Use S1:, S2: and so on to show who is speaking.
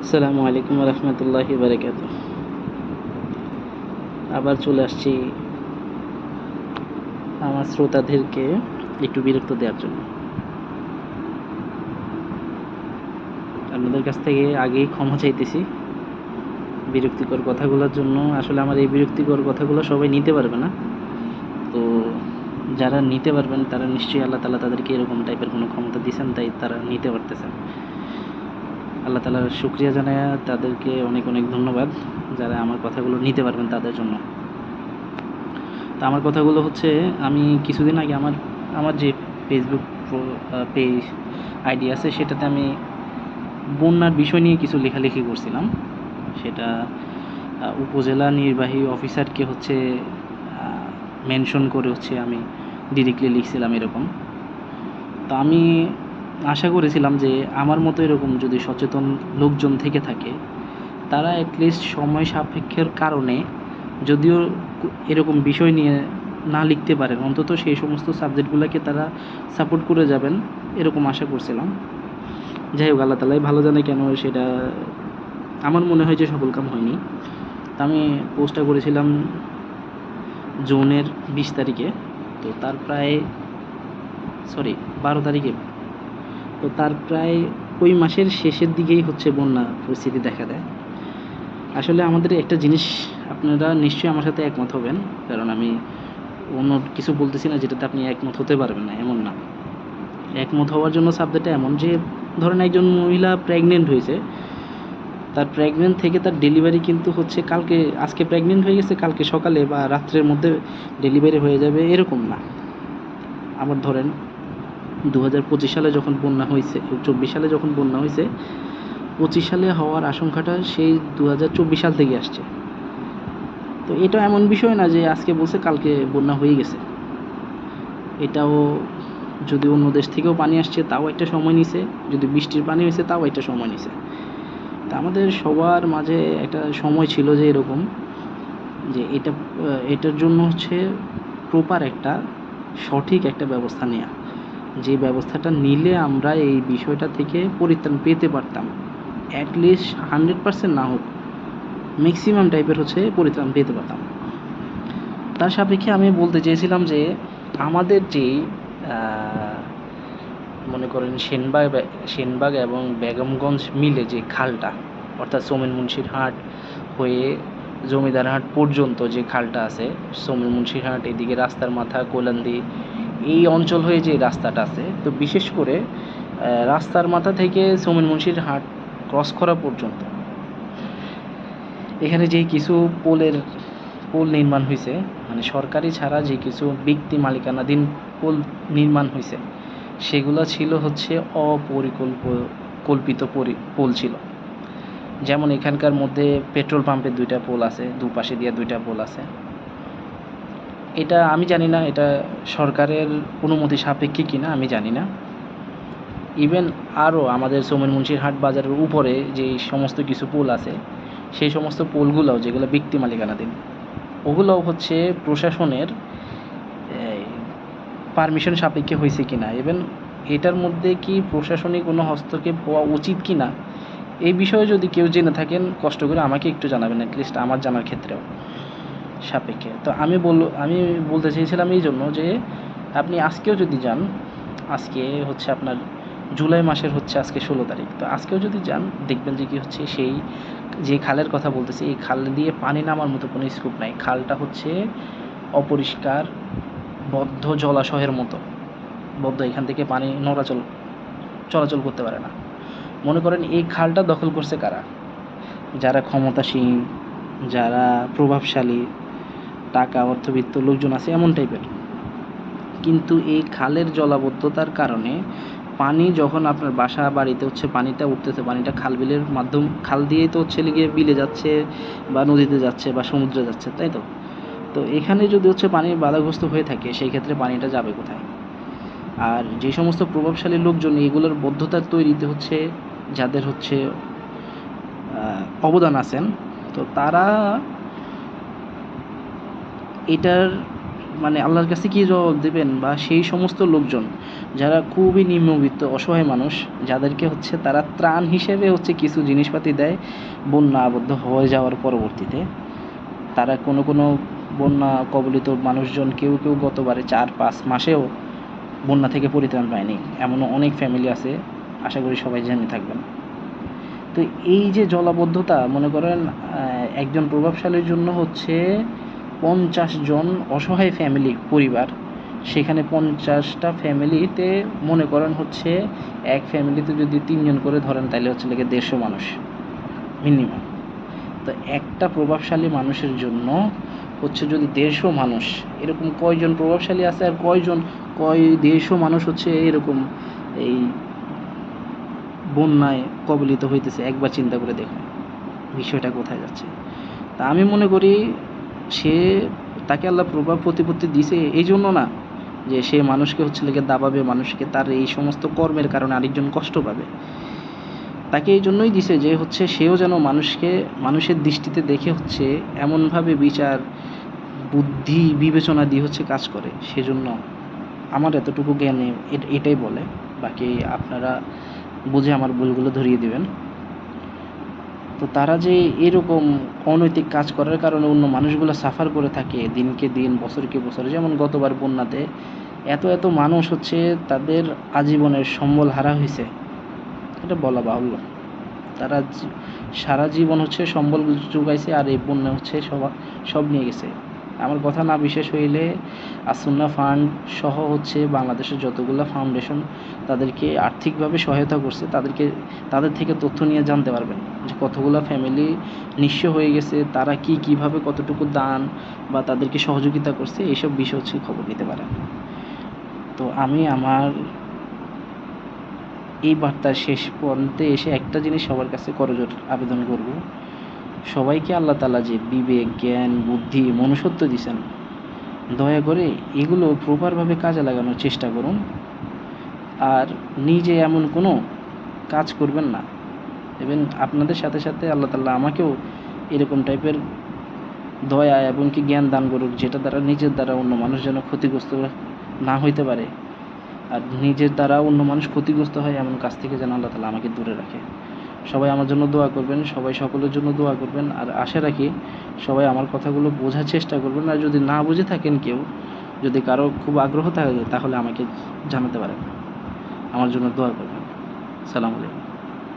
S1: আসসালামু আলাইকুম রহমতুল্লাহি বারাকাতু। আবার চলে আসছি আমার শ্রোতাদেরকে একটু বিরক্ত দেওয়ার জন্য। আপনাদের কাছ থেকে আগেই ক্ষমা চাইতেছি বিরক্তিকর কথাগুলোর জন্য। আসলে আমার এই বিরক্তিকর কথাগুলো সবাই নিতে পারবে না, তো যারা নিতে পারবেন তারা নিশ্চয়ই আল্লাহ তাআলা তাদেরকে এরকম টাইপের কোনো ক্ষমতা দিয়েছেন, তাই তারা নিতে পারতেছেন। আল্লাহ তাআলার শুকরিয়া জানায়া তাদেরকে অনেক অনেক ধন্যবাদ যারা আমার কথাগুলো নিতে পারবেন তাদের জন্য। তো আমার কথাগুলো হচ্ছে, আমি কিছুদিন আগে আমার আমার যে ফেসবুক পেজ আইডি আছে সেটাতে আমি বন্যার বিষয় নিয়ে কিছু লেখালেখি করছিলাম। সেটা উপজেলা নির্বাহী অফিসারকে হচ্ছে মেনশন করে হচ্ছে আমি ডিরেক্টলি লিখছিলাম এরকম। তো আমি আশা করেছিলাম যে আমার মতো এরকম যদি সচেতন লোকজন থেকে থাকে, তারা অ্যাটলিস্ট সময় সাপেক্ষের কারণে যদিও এরকম বিষয় নিয়ে না লিখতে পারেন, অন্তত সেই সমস্ত সাবজেক্টগুলোকে তারা সাপোর্ট করে যাবেন এরকম আশা করছিলাম। যাই হোক, আল্লাহ তাআলাই ভালো জানে কেন সেটা আমার মনে হয় যে সফল কাম হয়নি। তা আমি পোস্টটা করেছিলাম জুনের 20 তারিখে, তো তার প্রায় 12 তারিখে, তো তার প্রায় ওই মাসের শেষের দিকেই হচ্ছে বন্যা পরিস্থিতি দেখা দেয়। আসলে আমাদের একটা জিনিস, আপনারা নিশ্চয়ই আমার সাথে একমত হবেন, কারণ আমি অন্য কিছু বলতেছি না যেটাতে আপনি একমত হতে পারবেন না, এমন না। একমত হওয়ার জন্য সাবজেক্টটা এমন যে, ধরেন একজন মহিলা প্রেগনেন্ট হয়েছে, তার প্রেগনেন্ট থেকে তার ডেলিভারি কিন্তু হচ্ছে আজকে প্রেগনেন্ট হয়ে গেছে, কালকে সকালে বা রাত্রের মধ্যে ডেলিভারি হয়ে যাবে এরকম না। আবার ধরেন 2025 সালে যখন বন্যা হয়েছে, 24 সালে যখন বন্যা হয়েছে, 25 সালে হওয়ার আশঙ্কাটা সেই 2024 সাল থেকে আসছে। তো এটা এমন বিষয় না যে আজকে বলছে কালকে বন্যা হয়ে গেছে। এটাও যদি অন্য দেশ থেকেও পানি আসছে তাও একটা সময় নিছে, যদি বৃষ্টির পানি হয়েছে তাও একটা সময় নিছে। তা আমাদের সবার মাঝে একটা সময় ছিল যে এরকম, যে এটার জন্য হচ্ছে প্রপার একটা সঠিক একটা ব্যবস্থা নেওয়া, যে ব্যবস্থাটা নিলে আমরা এই বিষয়টা থেকে পরিত্রাণ পেতে পারতাম। অ্যাটলিস্ট 100% না হোক, ম্যাক্সিমাম টাইপের হচ্ছে পরিত্রাণ পেতে পারতাম। তার সাপেক্ষে আমি বলতে চেয়েছিলাম যে আমাদের যেই মনে করেন সেনবাগ এবং বেগমগঞ্জ মিলে যে খালটা, অর্থাৎ সোমেন মুন্সির হাট হয়ে জমিদারহাট পর্যন্ত যে খালটা আছে, সোমেন মুন্সির হাট এদিকে রাস্তার মাথা কোলান্দি এই অঞ্চল হয়ে যে রাস্তাটা আছে, তো বিশেষ করে রাস্তার মাথা থেকে সোমেন মুন্সির হাট ক্রস করা পর্যন্ত এখানে যে কিছু পোল নির্মাণ হয়েছে, মানে সরকারি ছাড়া যে কিছু ব্যক্তি মালিকানাধীন পোল নির্মাণ হয়েছে, সেগুলো ছিল হচ্ছে অপরিকল্পিত পোল ছিল। যেমন এখানকার মধ্যে পেট্রোল পাম্পের 2টা পোল আছে, দুপাশে দিয়ে 2টা পোল আছে। এটা আমি জানি না এটা সরকারের অনুমতি সাপেক্ষে কিনা, আমি জানি না। ইভেন আরও আমাদের সোমেন মুন্সির হাট বাজারের উপরে যে সমস্ত কিছু পোল আছে, সেই সমস্ত পোলগুলোও যেগুলো ব্যক্তি মালিকানাধীন, ওগুলোও হচ্ছে প্রশাসনের পারমিশন সাপেক্ষে হয়েছে কিনা, ইভেন এটার মধ্যে কি প্রশাসনিক কোনো হস্তক্ষেপ হওয়া উচিত কিনা, এই বিষয়ে যদি কেউ জেনে থাকেন কষ্ট করে আমাকে একটু জানাবেন, অ্যাটলিস্ট আমার জানার ক্ষেত্রেও সাপেক্ষে। তো আমি বলতে চেয়েছিলাম এই জন্য যে আপনি আজকেও যদি যান, আজকে হচ্ছে আপনার জুলাই মাসের হচ্ছে আজকে 16 তারিখ, তো আজকেও যদি যান দেখবেন যে কি হচ্ছে, সেই যে খালের কথা বলতেছি এই খাল দিয়ে পানি নামার মতো কোনো স্কোপ নাই। খালটা হচ্ছে অপরিষ্কার বদ্ধ জলাশয়ের মতো, এখান থেকে পানি চলাচল করতে পারে না। মনে করেন এই খালটা দখল করছে কারা? যারা ক্ষমতাসীন, যারা প্রভাবশালী, টাকা অর্থবিত্ত লোকজন আছে এমন টাইপের। কিন্তু এই খালের জলাবদ্ধতার কারণে পানি যখন আপনার বাসা বাড়িতে হচ্ছে পানিটা উঠতেছে, পানিটা খাল দিয়েই তো হচ্ছে গিয়ে বিলে যাচ্ছে বা নদীতে যাচ্ছে বা সমুদ্রে যাচ্ছে, তাই তো? তো এখানে যদি হচ্ছে পানি বাধাগ্রস্ত হয়ে থাকে, সেই ক্ষেত্রে পানিটা যাবে কোথায়? আর যে সমস্ত প্রভাবশালী লোকজন এগুলোর বদ্ধতার তৈরিতে হচ্ছে যাদের হচ্ছে অবদান আছেন, তো তারা এটার মানে আল্লাহর কাছে কি জবাব দেবেন? বা সেই সমস্ত লোকজন যারা খুবই নিম্নবিত্ত অসহায় মানুষ, যাদেরকে হচ্ছে তারা ত্রাণ হিসেবে হচ্ছে কিছু জিনিসপাতি দেয় বন্যা আবদ্ধ হয়ে যাওয়ার পরবর্তীতে। তারা কোনো কোনো বন্যা কবলিত মানুষজন কেউ কেউ গতবারে 4-5 মাসেও বন্যা থেকে পরিত্রাণ পায়নি, এমনও অনেক ফ্যামিলি আছে, আশা করি সবাই জেনে থাকবেন। তো এই যে জলাবদ্ধতা, মনে করেন একজন প্রভাবশালীর জন্য হচ্ছে 50 জন অসহায় ফ্যামিলি পরিবার, সেখানে 50টা ফ্যামিলিতে মনে করেন হচ্ছে এক ফ্যামিলিতে যদি 3 জন করে ধরেন তাহলে হচ্ছে লেগে 150 মানুষ মিনিমাম। তো একটা প্রভাবশালী মানুষের জন্য হচ্ছে যদি 150 মানুষ, এরকম কয়জন প্রভাবশালী আছে আর কয় 150 মানুষ হচ্ছে এরকম এই বন্যায় কবলিত হইতেছে, একবার চিন্তা করে দেখুন বিষয়টা কোথায় যাচ্ছে। তা আমি মনে করি তাকে আল্লাহ প্রভাব প্রতিপত্তি দিছে এই জন্য না যে সে মানুষকে হচ্ছে লেগে দাবাবে, মানুষকে তার এই সমস্ত কর্মের কারণে আরেকজন কষ্ট পাবে। তাকে এই জন্যই দিছে যে হচ্ছে সেও যেন মানুষের দৃষ্টিতে দেখে হচ্ছে এমনভাবে বিচার বুদ্ধি বিবেচনা দিয়ে হচ্ছে কাজ করে। সেজন্য আমার এতটুকু জ্ঞানে এটাই বলে, বাকি আপনারা বুঝে আমার ভুলগুলো ধরিয়ে দিবেন। তো তারা যে এরকম অনৈতিক কাজ করার কারণে অন্য মানুষগুলো সাফার করে থাকে দিনকে দিন, বছরকে বছর, যেমন গতবার বন্যাতে এত মানুষ হচ্ছে তাদের আজীবনের সম্বল হারা হয়েছে, এটা বলা বাহুল্য। তারা সারা জীবন হচ্ছে সম্বল জোগাইছে, আর এই বন্যা হচ্ছে সব নিয়ে গেছে। আমার কথা না বিশ্বাস হইলে আসুন্না ফান্ড সহ হচ্ছে বাংলাদেশের যতগুলো ফাউন্ডেশন তাদেরকে আর্থিকভাবে সহায়তা করছে, তাদের থেকে তথ্য নিয়ে জানতে পারবেন যে কতগুলো ফ্যামিলি নিঃস্ব হয়ে গেছে, তারা কীভাবে কতটুকু দান বা তাদেরকে সহযোগিতা করছে, এইসব বিষয় হচ্ছে খবর নিতে পারেন। তো আমি আমার এই বার্তার শেষ পর্যন্ত এসে একটা জিনিস সবার কাছে করজোড় আবেদন করব, সবাইকে আল্লাহ তাআলা যে বিবেক, জ্ঞান, বুদ্ধি, মনুষ্যত্ব দিয়েছেন, দয়া করে এগুলো প্রপারভাবে কাজে লাগানোর চেষ্টা করুন। আর নিজে এমন কোনো কাজ করবেন না, এবং আপনাদের সাথে সাথে আল্লাহ তাআলা আমাকেও এরকম টাইপের দয়া এবং কি জ্ঞান দান করুক, যেটা দ্বারা নিজের দ্বারা অন্য মানুষ যেন ক্ষতিগ্রস্ত না হইতে পারে, আর নিজের দ্বারা অন্য মানুষ ক্ষতিগ্রস্ত হয় এমন কাজ থেকে যেন আল্লাহ তাআলা আমাকে দূরে রাখে। সবাই আমার জন্য দোয়া করবেন, সবাই সকলের জন্য দোয়া করবেন। আর আশা রাখি সবাই আমার কথাগুলো বোঝার চেষ্টা করবেন, আর যদি না বুঝে থাকেন কেউ, যদি কারো খুব আগ্রহ থাকে তাহলে আমাকে জানাতে পারেন, আমার জন্য দোয়া করবেন। সালাম আলাইকুম।